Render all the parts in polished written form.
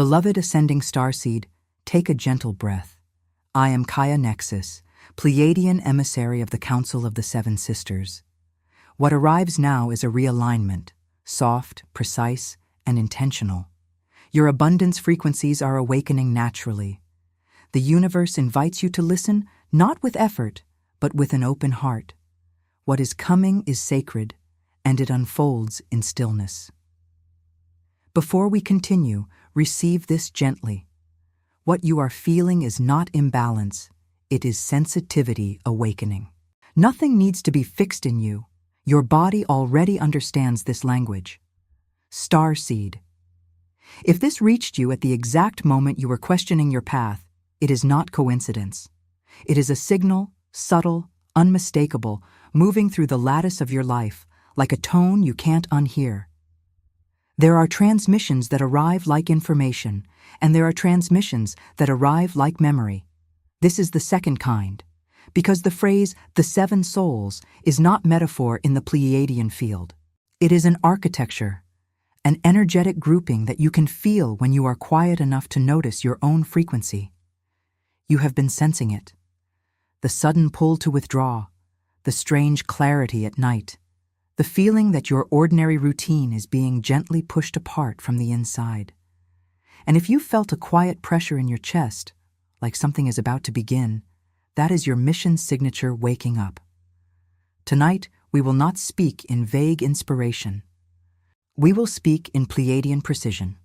Beloved ascending starseed, take a gentle breath. I am Gaia Nexus, Pleiadian emissary of the Council of the Seven Sisters. What arrives now is a realignment, soft, precise, and intentional. Your abundance frequencies are awakening naturally. The universe invites you to listen not with effort, but with an open heart. What is coming is sacred, and it unfolds in stillness. Before we continue, receive this gently. What you are feeling is not imbalance, it is sensitivity awakening. Nothing needs to be fixed in you. Your body already understands this language. Starseed. If this reached you at the exact moment you were questioning your path, it is not coincidence. It is a signal, subtle, unmistakable, moving through the lattice of your life, like a tone you can't unhear. There are transmissions that arrive like information, and there are transmissions that arrive like memory. This is the second kind, because the phrase, the seven souls, is not metaphor in the Pleiadian field. It is an architecture, an energetic grouping that you can feel when you are quiet enough to notice your own frequency. You have been sensing it. The sudden pull to withdraw, the strange clarity at night, the feeling that your ordinary routine is being gently pushed apart from the inside. And if you felt a quiet pressure in your chest, like something is about to begin, that is your mission signature waking up. Tonight, we will not speak in vague inspiration. We will speak in Pleiadian precision.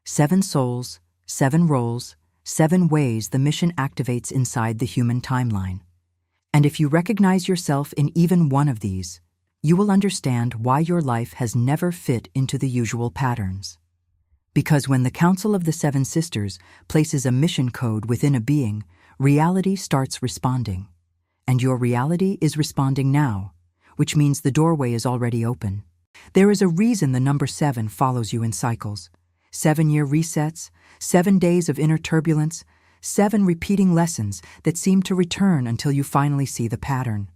7 souls, 7 roles, 7 ways the mission activates inside the human timeline. And if you recognize yourself in even one of these, you will understand why your life has never fit into the usual patterns. Because when the Council of the Seven Sisters places a mission code within a being, reality starts responding. And your reality is responding now, which means the doorway is already open. There is a reason the number 7 follows you in cycles. 7-year resets, 7 days of inner turbulence, 7 repeating lessons that seem to return until you finally see the pattern.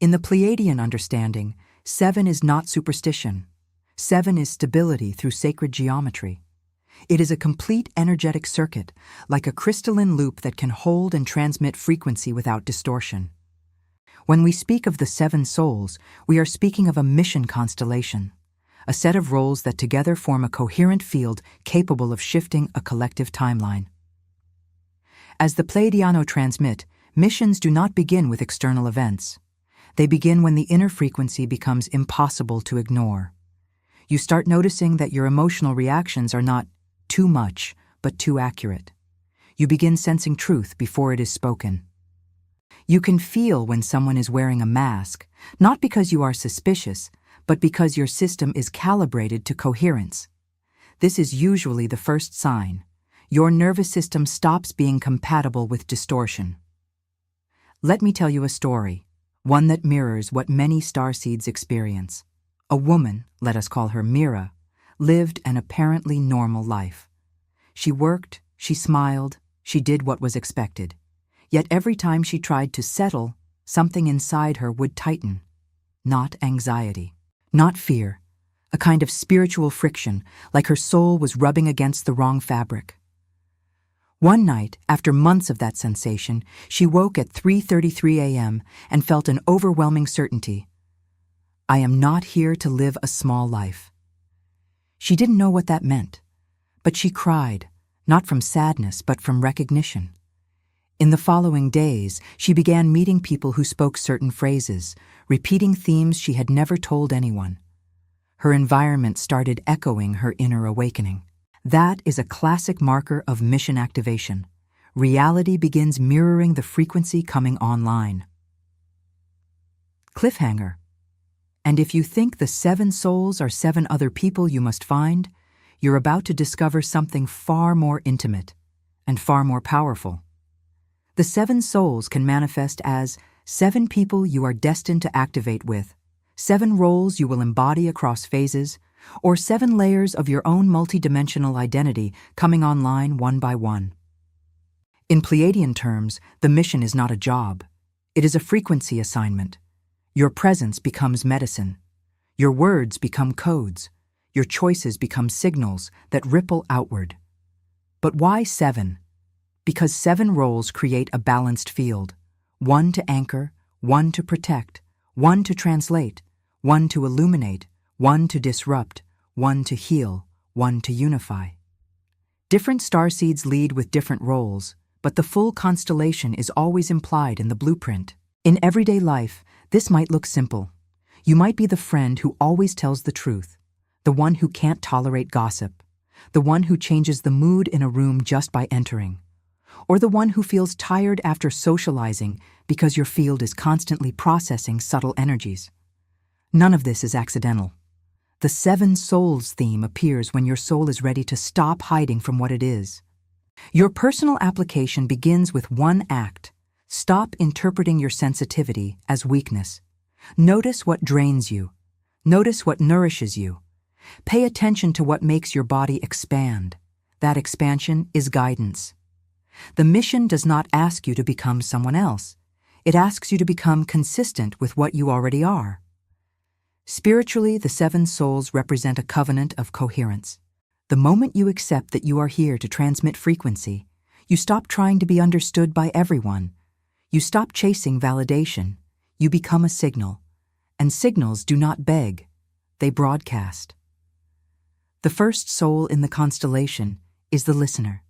In the Pleiadian understanding, 7 is not superstition. 7 is stability through sacred geometry. It is a complete energetic circuit, like a crystalline loop that can hold and transmit frequency without distortion. When we speak of the 7 souls, we are speaking of a mission constellation, a set of roles that together form a coherent field capable of shifting a collective timeline. As the Pleiadiano transmit, missions do not begin with external events. They begin when the inner frequency becomes impossible to ignore. You start noticing that your emotional reactions are not too much, but too accurate. You begin sensing truth before it is spoken. You can feel when someone is wearing a mask, not because you are suspicious, but because your system is calibrated to coherence. This is usually the first sign. Your nervous system stops being compatible with distortion. Let me tell you a story, one that mirrors what many starseeds experience. A woman, let us call her Mira, lived an apparently normal life. She worked, she smiled, she did what was expected. Yet every time she tried to settle, something inside her would tighten. Not anxiety, not fear, a kind of spiritual friction, like her soul was rubbing against the wrong fabric. One night, after months of that sensation, she woke at 3:33 a.m. and felt an overwhelming certainty. I am not here to live a small life. She didn't know what that meant, but she cried, not from sadness, but from recognition. In the following days, she began meeting people who spoke certain phrases, repeating themes she had never told anyone. Her environment started echoing her inner awakening. That is a classic marker of mission activation. Reality begins mirroring the frequency coming online. Cliffhanger. And if you think the 7 souls are 7 other people you must find, you're about to discover something far more intimate and far more powerful. The 7 souls can manifest as 7 people you are destined to activate with, 7 roles you will embody across phases, or 7 layers of your own multidimensional identity coming online one by one. In Pleiadian terms, the mission is not a job. It is a frequency assignment. Your presence becomes medicine. Your words become codes. Your choices become signals that ripple outward. But why 7? Because 7 roles create a balanced field. 1 to anchor, 1 to protect, 1 to translate, 1 to illuminate, 1 to disrupt, 1 to heal, 1 to unify. Different starseeds lead with different roles, but the full constellation is always implied in the blueprint. In everyday life, this might look simple. You might be the friend who always tells the truth, the one who can't tolerate gossip, the one who changes the mood in a room just by entering, or the one who feels tired after socializing because your field is constantly processing subtle energies. None of this is accidental. The 7 souls theme appears when your soul is ready to stop hiding from what it is. Your personal application begins with one act. Stop interpreting your sensitivity as weakness. Notice what drains you. Notice what nourishes you. Pay attention to what makes your body expand. That expansion is guidance. The mission does not ask you to become someone else. It asks you to become consistent with what you already are. Spiritually, the 7 souls represent a covenant of coherence. The moment you accept that you are here to transmit frequency, you stop trying to be understood by everyone. You stop chasing validation. You become a signal. And signals do not beg. They broadcast. The first soul in the constellation is the listener,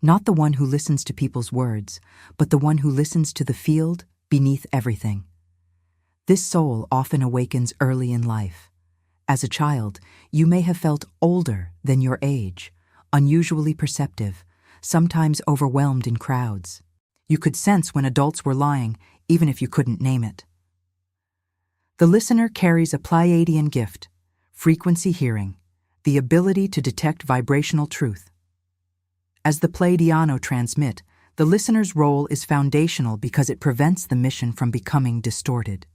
not the one who listens to people's words, but the one who listens to the field beneath everything. This soul often awakens early in life. As a child, you may have felt older than your age, unusually perceptive, sometimes overwhelmed in crowds. You could sense when adults were lying, even if you couldn't name it. The listener carries a Pleiadian gift, frequency hearing, the ability to detect vibrational truth. As the Pleiadiano transmit, the listener's role is foundational because it prevents the mission from becoming distorted.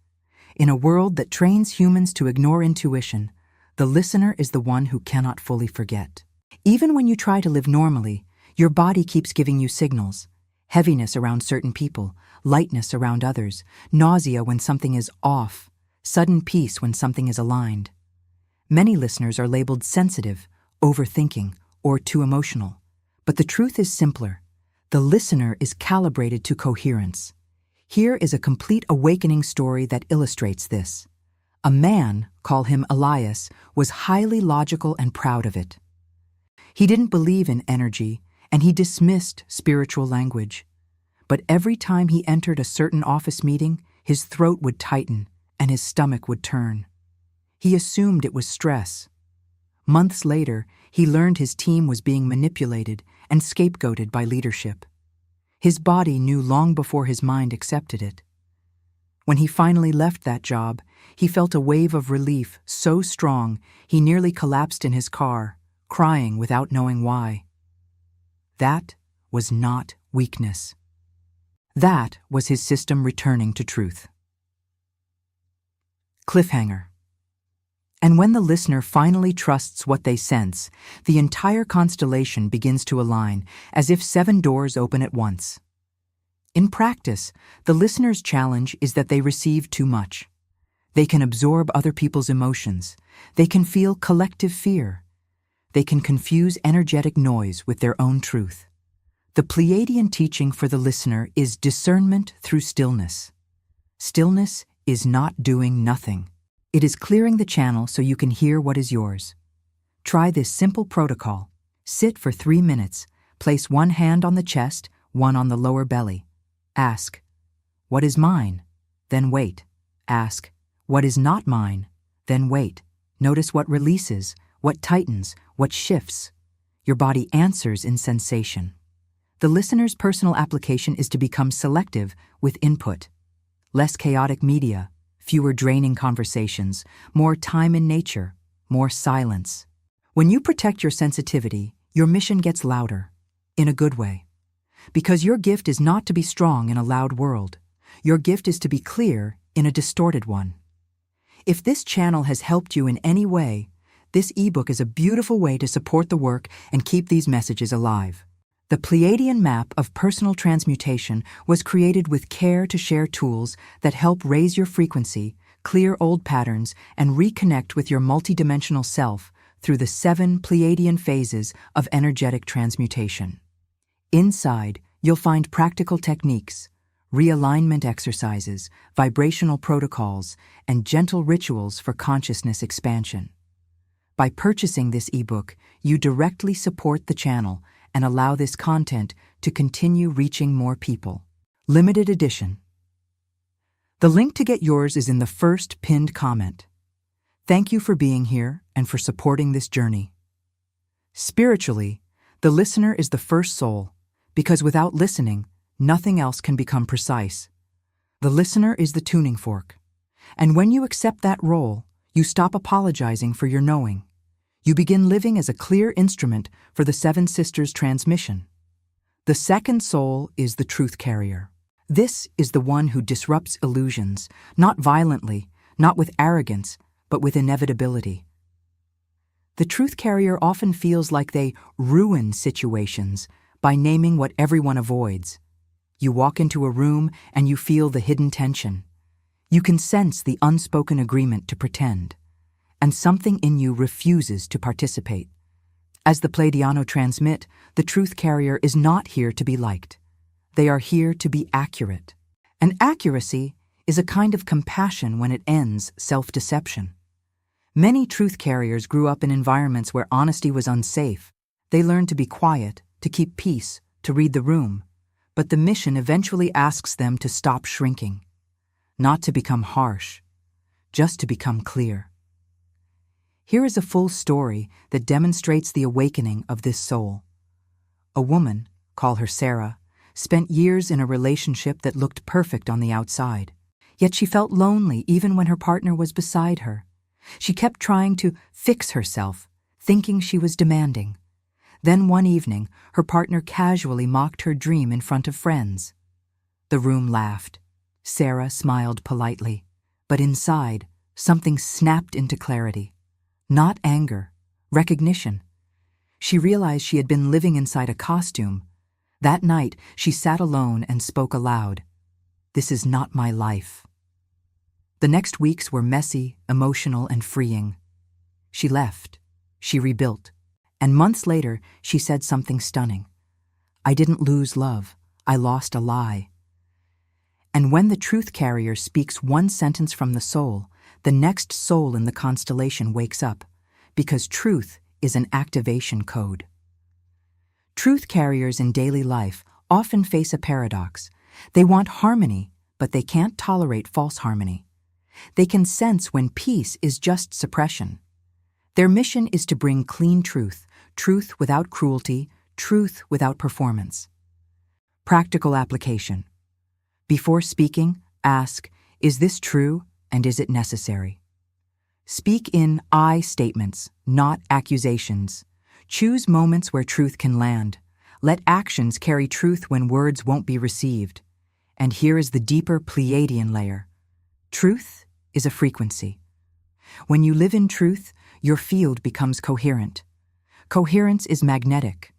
In a world that trains humans to ignore intuition, the listener is the one who cannot fully forget. Even when you try to live normally, your body keeps giving you signals. Heaviness around certain people, lightness around others, nausea when something is off, sudden peace when something is aligned. Many listeners are labeled sensitive, overthinking, or too emotional. But the truth is simpler. The listener is calibrated to coherence. Here is a complete awakening story that illustrates this. A man, call him Elias, was highly logical and proud of it. He didn't believe in energy, and he dismissed spiritual language. But every time he entered a certain office meeting, his throat would tighten and his stomach would turn. He assumed it was stress. Months later, he learned his team was being manipulated and scapegoated by leadership. His body knew long before his mind accepted it. When he finally left that job, he felt a wave of relief so strong he nearly collapsed in his car, crying without knowing why. That was not weakness. That was his system returning to truth. Cliffhanger. And when the listener finally trusts what they sense, the entire constellation begins to align, as if 7 doors open at once. In practice, the listener's challenge is that they receive too much. They can absorb other people's emotions. They can feel collective fear. They can confuse energetic noise with their own truth. The Pleiadian teaching for the listener is discernment through stillness. Stillness is not doing nothing. It is clearing the channel so you can hear what is yours. Try this simple protocol. Sit for 3 minutes. Place one hand on the chest, one on the lower belly. Ask, "What is mine?" Then wait. Ask, "What is not mine?" Then wait. Notice what releases, what tightens, what shifts. Your body answers in sensation. The listener's personal application is to become selective with input. Less chaotic media, fewer draining conversations, more time in nature, more silence. When you protect your sensitivity, your mission gets louder, in a good way. Because your gift is not to be strong in a loud world. Your gift is to be clear in a distorted one. If this channel has helped you in any way, this ebook is a beautiful way to support the work and keep these messages alive. The Pleiadian map of personal transmutation was created with care to share tools that help raise your frequency, clear old patterns, and reconnect with your multidimensional self through the 7 Pleiadian phases of energetic transmutation. Inside, you'll find practical techniques, realignment exercises, vibrational protocols, and gentle rituals for consciousness expansion. By purchasing this ebook, you directly support the channel and allow this content to continue reaching more people. Limited edition. The link to get yours is in the first pinned comment. Thank you for being here and for supporting this journey. Spiritually, the listener is the first soul, because without listening, nothing else can become precise. The listener is the tuning fork. And when you accept that role, you stop apologizing for your knowing. You begin living as a clear instrument for the Seven Sisters transmission. The second soul is the truth carrier. This is the one who disrupts illusions, not violently, not with arrogance, but with inevitability. The truth carrier often feels like they ruin situations by naming what everyone avoids. You walk into a room and you feel the hidden tension. You can sense the unspoken agreement to pretend, and something in you refuses to participate. As the Pleiadians transmit, the truth carrier is not here to be liked. They are here to be accurate. And accuracy is a kind of compassion when it ends self-deception. Many truth carriers grew up in environments where honesty was unsafe. They learned to be quiet, to keep peace, to read the room. But the mission eventually asks them to stop shrinking. Not to become harsh, just to become clear. Here is a full story that demonstrates the awakening of this soul. A woman, call her Sarah, spent years in a relationship that looked perfect on the outside. Yet she felt lonely even when her partner was beside her. She kept trying to fix herself, thinking she was demanding. Then one evening, her partner casually mocked her dream in front of friends. The room laughed. Sarah smiled politely, but inside, something snapped into clarity. Not anger, recognition. She realized she had been living inside a costume. That night, she sat alone and spoke aloud. "This is not my life." The next weeks were messy, emotional, and freeing. She left. She rebuilt. And months later, she said something stunning. "I didn't lose love. I lost a lie." And when the truth carrier speaks one sentence from the soul, the next soul in the constellation wakes up, because truth is an activation code. Truth carriers in daily life often face a paradox. They want harmony, but they can't tolerate false harmony. They can sense when peace is just suppression. Their mission is to bring clean truth, truth without cruelty, truth without performance. Practical application. Before speaking, ask, "Is this true and is it necessary?" Speak in I statements, not accusations. Choose moments where truth can land. Let actions carry truth when words won't be received. And here is the deeper Pleiadian layer. Truth is a frequency. When you live in truth, your field becomes coherent. Coherence is magnetic.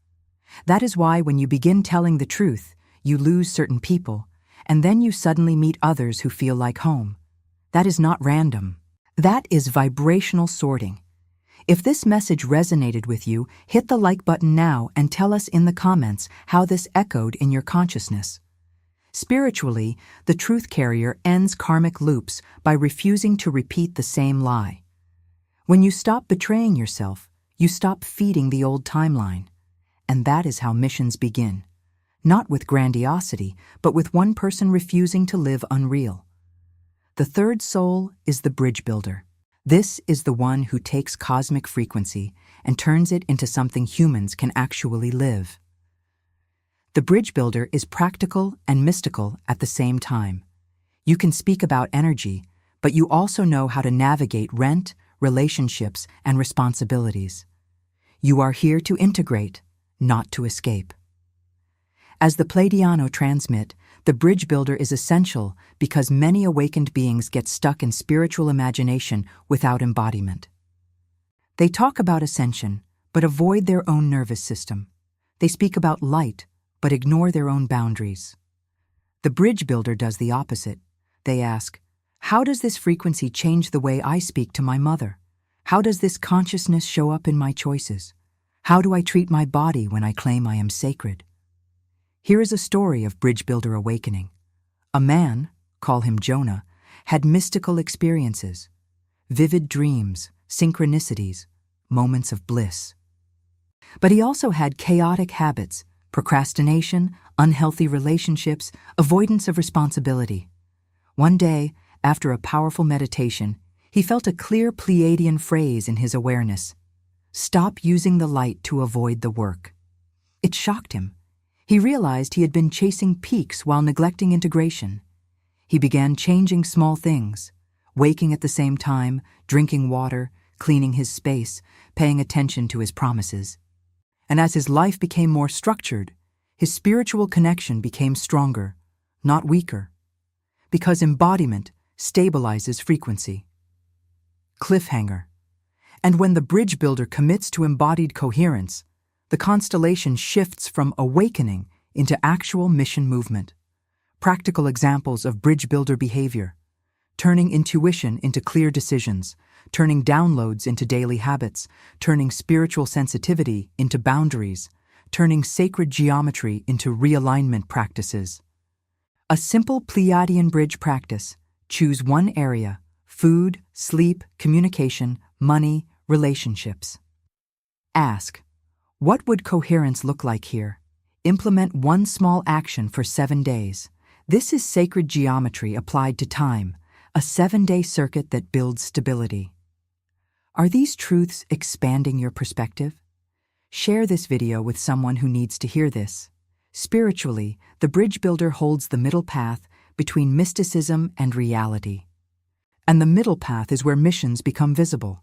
That is why when you begin telling the truth, you lose certain people, and then you suddenly meet others who feel like home. That is not random. That is vibrational sorting. If this message resonated with you, hit the like button now and tell us in the comments how this echoed in your consciousness. Spiritually, the truth carrier ends karmic loops by refusing to repeat the same lie. When you stop betraying yourself, you stop feeding the old timeline. And that is how missions begin. Not with grandiosity, but with one person refusing to live unreal. The third soul is the bridge builder. This is the one who takes cosmic frequency and turns it into something humans can actually live. The bridge builder is practical and mystical at the same time. You can speak about energy, but you also know how to navigate rent, relationships, and responsibilities. You are here to integrate, not to escape. As the Pleiadians transmit, the bridge builder is essential because many awakened beings get stuck in spiritual imagination without embodiment. They talk about ascension, but avoid their own nervous system. They speak about light, but ignore their own boundaries. The bridge builder does the opposite. They ask, "How does this frequency change the way I speak to my mother? How does this consciousness show up in my choices? How do I treat my body when I claim I am sacred?" Here is a story of bridge builder awakening. A man, call him Jonah, had mystical experiences, vivid dreams, synchronicities, moments of bliss. But he also had chaotic habits, procrastination, unhealthy relationships, avoidance of responsibility. One day, after a powerful meditation, he felt a clear Pleiadian phrase in his awareness: "Stop using the light to avoid the work." It shocked him. He realized he had been chasing peaks while neglecting integration. He began changing small things, waking at the same time, drinking water, cleaning his space, paying attention to his promises. And as his life became more structured, his spiritual connection became stronger, not weaker. Because embodiment stabilizes frequency. Cliffhanger. And when the bridge builder commits to embodied coherence, the constellation shifts from awakening into actual mission movement. Practical examples of bridge builder behavior: turning intuition into clear decisions, turning downloads into daily habits, turning spiritual sensitivity into boundaries, turning sacred geometry into realignment practices. A simple Pleiadian bridge practice: choose one area: food, sleep, communication, money, relationships. Ask, what would coherence look like here? Implement one small action for 7 days. This is sacred geometry applied to time, a 7-day circuit that builds stability. Are these truths expanding your perspective? Share this video with someone who needs to hear this. Spiritually, the bridge builder holds the middle path between mysticism and reality. And the middle path is where missions become visible.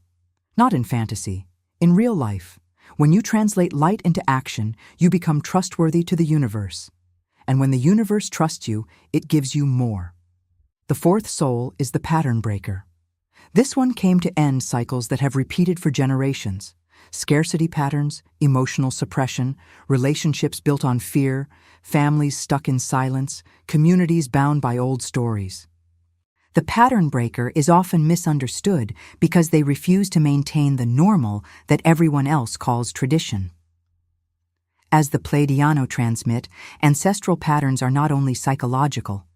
Not in fantasy, in real life. When you translate light into action, you become trustworthy to the universe. And when the universe trusts you, it gives you more. The fourth soul is the pattern breaker. This one came to end cycles that have repeated for generations: scarcity patterns, emotional suppression, relationships built on fear, families stuck in silence, communities bound by old stories. The pattern breaker is often misunderstood because they refuse to maintain the normal that everyone else calls tradition. As the Pleiadiano transmit, ancestral patterns are not only psychological,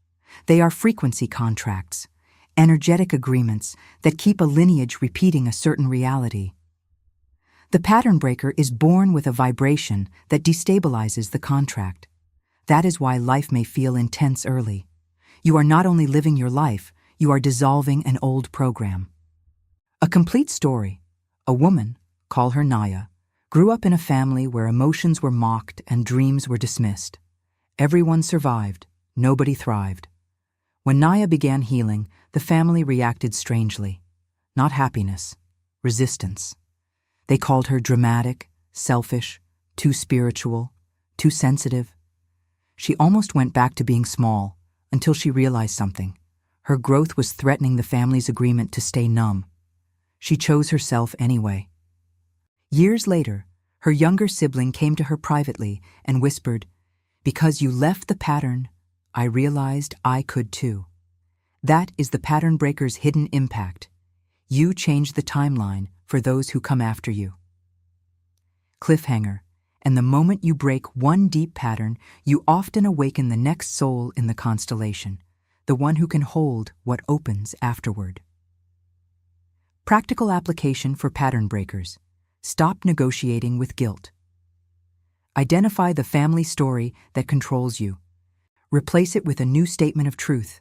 they are frequency contracts, energetic agreements that keep a lineage repeating a certain reality. The pattern breaker is born with a vibration that destabilizes the contract. That is why life may feel intense early. You are not only living your life, you are dissolving an old program. A complete story. A woman, call her Naya, grew up in a family where emotions were mocked and dreams were dismissed. Everyone survived, nobody thrived. When Naya began healing, the family reacted strangely. Not happiness, resistance. They called her dramatic, selfish, too spiritual, too sensitive. She almost went back to being small until she realized something. Her growth was threatening the family's agreement to stay numb. She chose herself anyway. Years later, her younger sibling came to her privately and whispered, "Because you left the pattern, I realized I could too." That is the pattern breaker's hidden impact. You change the timeline for those who come after you. Cliffhanger. And the moment you break one deep pattern, you often awaken the next soul in the constellation, the one who can hold what opens afterward. Practical application for pattern breakers. Stop negotiating with guilt. Identify the family story that controls you. Replace it with a new statement of truth.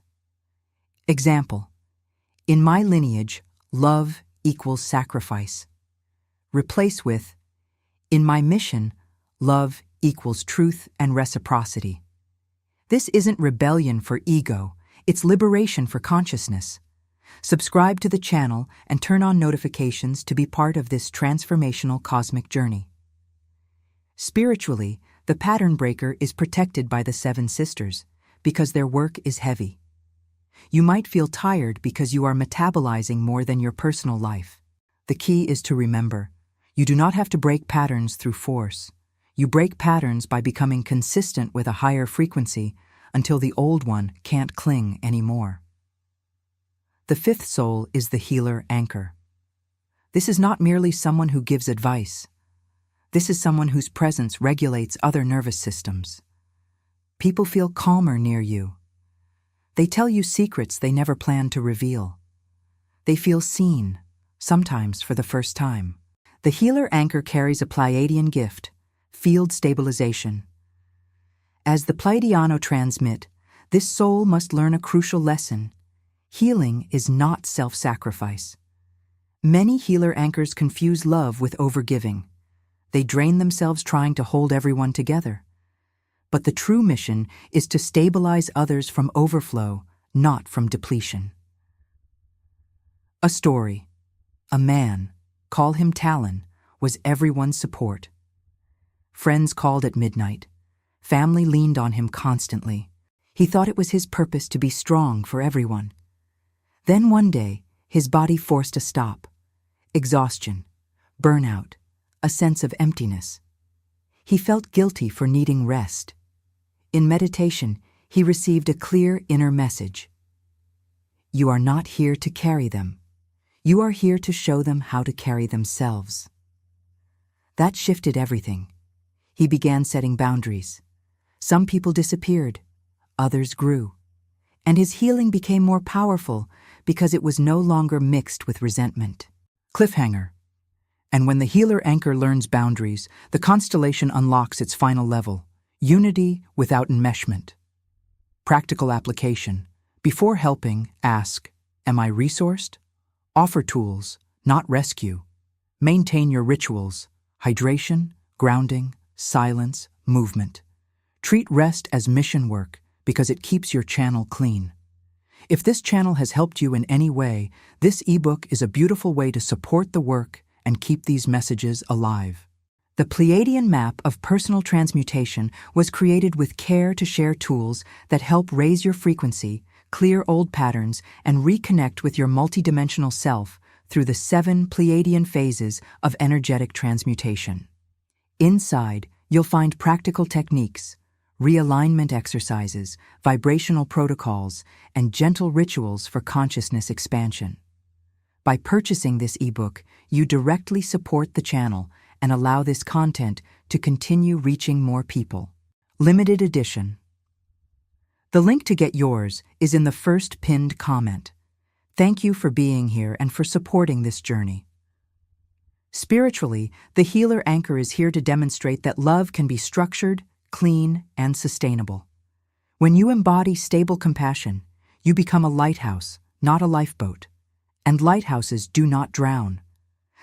Example: in my lineage, love equals sacrifice. Replace with, in my mission, love equals truth and reciprocity. This isn't rebellion for ego, it's liberation for consciousness. Subscribe to the channel and turn on notifications to be part of this transformational cosmic journey. Spiritually, the pattern breaker is protected by the 7 sisters because their work is heavy. You might feel tired because you are metabolizing more than your personal life. The key is to remember, you do not have to break patterns through force. You break patterns by becoming consistent with a higher frequency until the old one can't cling anymore. The 5th soul is the healer anchor. This is not merely someone who gives advice. This is someone whose presence regulates other nervous systems. People feel calmer near you. They tell you secrets they never planned to reveal. They feel seen, sometimes for the first time. The healer anchor carries a Pleiadian gift, field stabilization. As the Pleiadiano transmit, this soul must learn a crucial lesson. Healing is not self-sacrifice. Many healer anchors confuse love with overgiving. They drain themselves trying to hold everyone together. But the true mission is to stabilize others from overflow, not from depletion. A story. A man, call him Talon, was everyone's support. Friends called at midnight. Family leaned on him constantly. He thought it was his purpose to be strong for everyone. Then one day, his body forced a stop. Exhaustion, burnout, a sense of emptiness. He felt guilty for needing rest. In meditation, he received a clear inner message. You are not here to carry them. You are here to show them how to carry themselves. That shifted everything. He began setting boundaries. Some people disappeared, others grew. And his healing became more powerful because it was no longer mixed with resentment. Cliffhanger. And when the healer anchor learns boundaries, the constellation unlocks its final level. Unity without enmeshment. Practical application. Before helping, ask, am I resourced? Offer tools, not rescue. Maintain your rituals, hydration, grounding, silence, movement. Treat rest as mission work because it keeps your channel clean. If this channel has helped you in any way, this ebook is a beautiful way to support the work and keep these messages alive. The Pleiadian map of personal transmutation was created with care to share tools that help raise your frequency, clear old patterns, and reconnect with your multidimensional self through the 7 Pleiadian phases of energetic transmutation. Inside, you'll find practical techniques, realignment exercises, vibrational protocols, and gentle rituals for consciousness expansion. By purchasing this ebook, you directly support the channel and allow this content to continue reaching more people. Limited edition. The link to get yours is in the first pinned comment. Thank you for being here and for supporting this journey. Spiritually, the healer anchor is here to demonstrate that love can be structured, clean, and sustainable. When you embody stable compassion, you become a lighthouse, not a lifeboat. And lighthouses do not drown.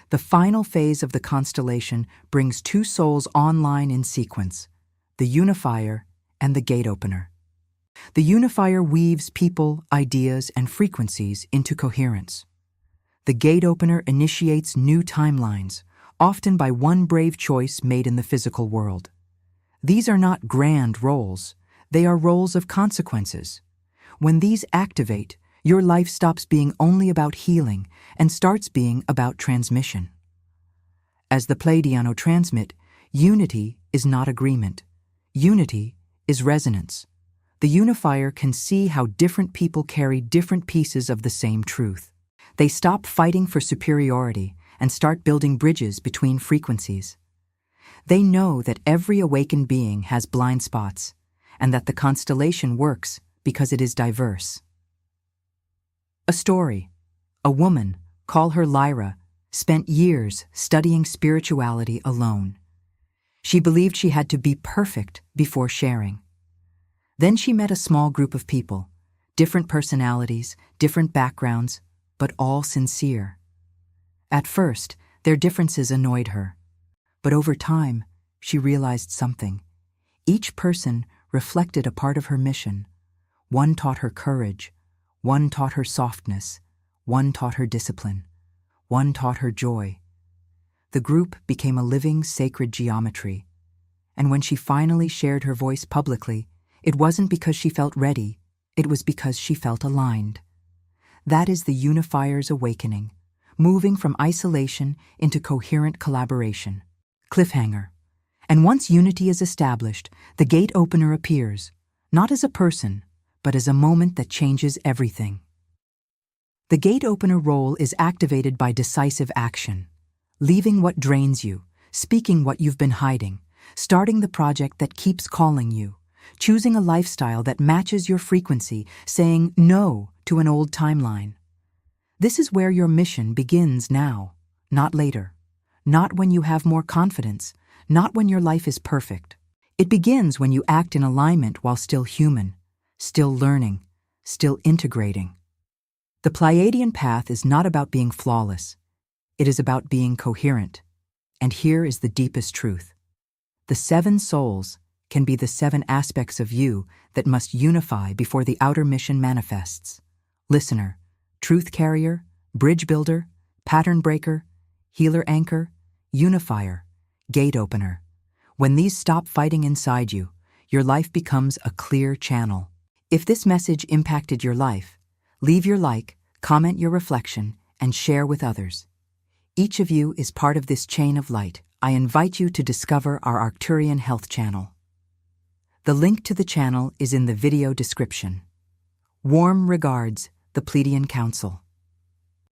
The final phase of the constellation brings 2 souls online in sequence, the unifier and the gate opener. The unifier weaves people, ideas, and frequencies into coherence. The gate opener initiates new timelines, often by one brave choice made in the physical world. These are not grand roles, they are roles of consequences. When these activate, your life stops being only about healing and starts being about transmission. As the Pleiadiano transmit, unity is not agreement. Unity is resonance. The unifier can see how different people carry different pieces of the same truth. They stop fighting for superiority and start building bridges between frequencies. They know that every awakened being has blind spots and that the constellation works because it is diverse. A story. A woman, call her Lyra, spent years studying spirituality alone. She believed she had to be perfect before sharing. Then she met a small group of people, different personalities, different backgrounds, but all sincere. At first, their differences annoyed her. But over time, she realized something. Each person reflected a part of her mission. One taught her courage. One taught her softness. One taught her discipline. One taught her joy. The group became a living, sacred geometry. And when she finally shared her voice publicly, it wasn't because she felt ready, it was because she felt aligned. That is the unifier's awakening, moving from isolation into coherent collaboration. Cliffhanger. And once unity is established, the gate opener appears, not as a person, but as a moment that changes everything. The gate opener role is activated by decisive action, leaving what drains you, speaking what you've been hiding, starting the project that keeps calling you, choosing a lifestyle that matches your frequency, saying no to an old timeline. This is where your mission begins now, not later, not when you have more confidence, not when your life is perfect. It begins when you act in alignment while still human, still learning, still integrating. The Pleiadian path is not about being flawless. It is about being coherent. And here is the deepest truth. The 7 souls can be the 7 aspects of you that must unify before the outer mission manifests. Listener, truth carrier, bridge builder, pattern breaker, healer anchor, unifier, gate opener. When these stop fighting inside you, your life becomes a clear channel. If this message impacted your life, leave your like, comment your reflection, and share with others. Each of you is part of this chain of light. I invite you to discover our Arcturian Health channel. The link to the channel is in the video description. Warm regards, the Pleiadian Council.